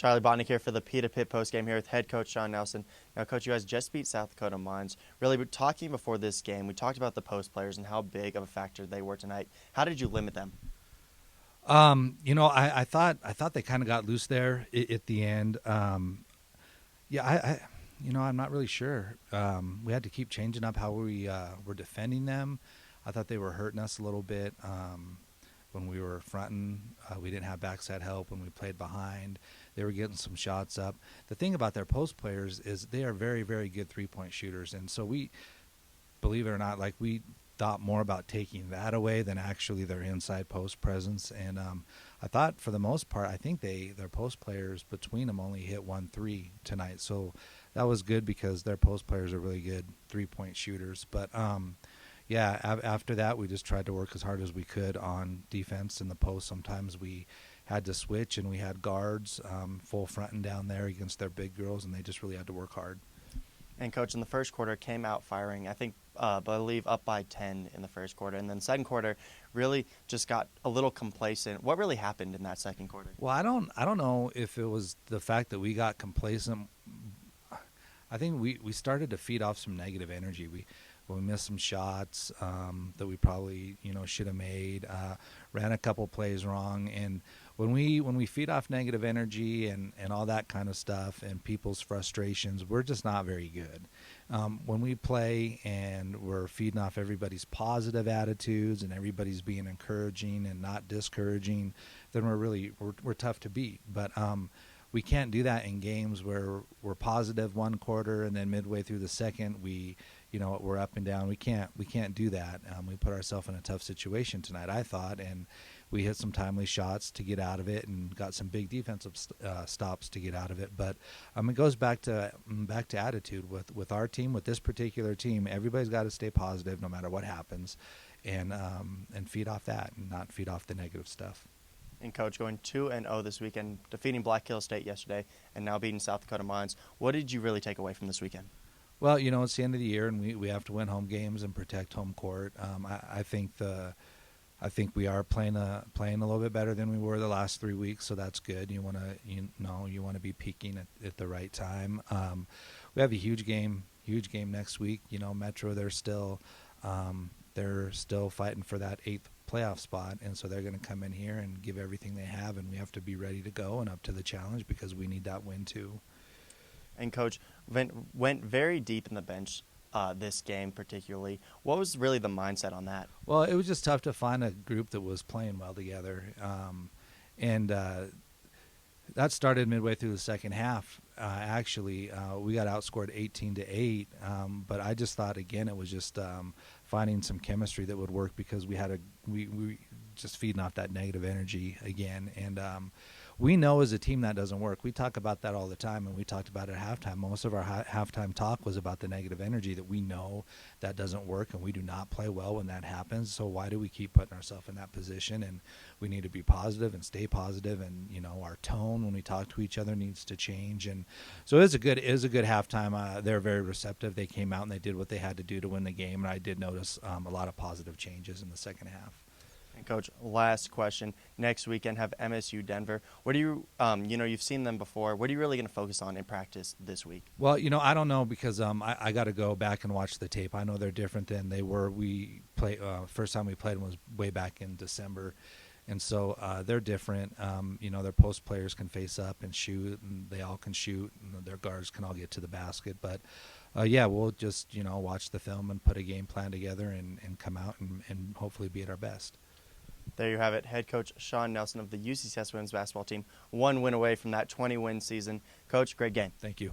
Charlie Botnick here for the Pita Pit postgame here with head coach Shawn Nelson. Now, Coach, you guys just beat South Dakota Mines. Really, we're talking before this game, we talked about the post players and how big of a factor they were tonight. How did you limit them? I thought they kind of got loose there at the end. I'm not really sure. We had to keep changing up how we were defending them. I thought they were hurting us a little bit when we were fronting. We didn't have backside help when we played behind. They were getting some shots up. The thing about their post players is they are very, very good three-point shooters, and so we, believe it or not, we thought more about taking that away than actually their inside post presence. And I thought for the most part, I think their post players between them only hit 1-3 tonight. So that was good because their post players are really good 3-point shooters. But after that, we just tried to work as hard as we could on defense in the post. Sometimes we had to switch, and we had guards full fronting down there against their big girls, and they just really had to work hard. And, Coach, in the first quarter, came out firing, I believe up by 10 in the first quarter. And then second quarter really just got a little complacent. What really happened in that second quarter? Well, I don't know if it was the fact that we got complacent. I think we started to feed off some negative energy. We missed some shots that we probably should have made. Ran a couple plays wrong, and when we feed off negative energy and all that kind of stuff and people's frustrations, we're just not very good. When we play and we're feeding off everybody's positive attitudes and everybody's being encouraging and not discouraging, then we're tough to beat. But we can't do that in games where we're positive one quarter and then midway through the second we're up and down. We can't do that. We put ourselves in a tough situation tonight, I thought, and we hit some timely shots to get out of it and got some big defensive stops to get out of it. But it goes back to attitude with our team, with this particular team. Everybody's got to stay positive no matter what happens, and feed off that and not feed off the negative stuff. And, Coach, going 2-0 this weekend, defeating Black Hill State yesterday, and now beating South Dakota Mines. What did you really take away from this weekend? Well, it's the end of the year, and we have to win home games and protect home court. I think we are playing a little bit better than we were the last 3 weeks, so that's good. You want to be peaking at the right time. We have a huge game next week. Metro, they're still fighting for that 8th playoff spot, and so they're going to come in here and give everything they have, and we have to be ready to go and up to the challenge because we need that win too. And, Coach, went very deep in the bench this game particularly. What was really the mindset on that? Well, it was just tough to find a group that was playing well together. That started midway through the second half. We got outscored 18-8, but I just thought, again, it was just finding some chemistry that would work because we just feeding off that negative energy again. And we know as a team that doesn't work. We talk about that all the time, and we talked about it at halftime. Most of our halftime talk was about the negative energy that we know that doesn't work, and we do not play well when that happens. So why do we keep putting ourselves in that position? And we need to be positive and stay positive, and our tone when we talk to each other needs to change. And so it was a good halftime. They're very receptive. They came out and they did what they had to do to win the game, and I did notice a lot of positive changes in the second half. And, Coach, last question. Next weekend have MSU Denver. What do you, you've seen them before. What are you really going to focus on in practice this week? Well, I don't know because I got to go back and watch the tape. I know they're different than they were. First time we played them was way back in December. And so they're different. Their post players can face up and shoot, and they all can shoot, and their guards can all get to the basket. But, we'll just, watch the film and put a game plan together and come out and hopefully be at our best. There you have it. Head coach Shawn Nelson of the UCCS women's basketball team, 1 win away from that 20-win season. Coach, great game. Thank you.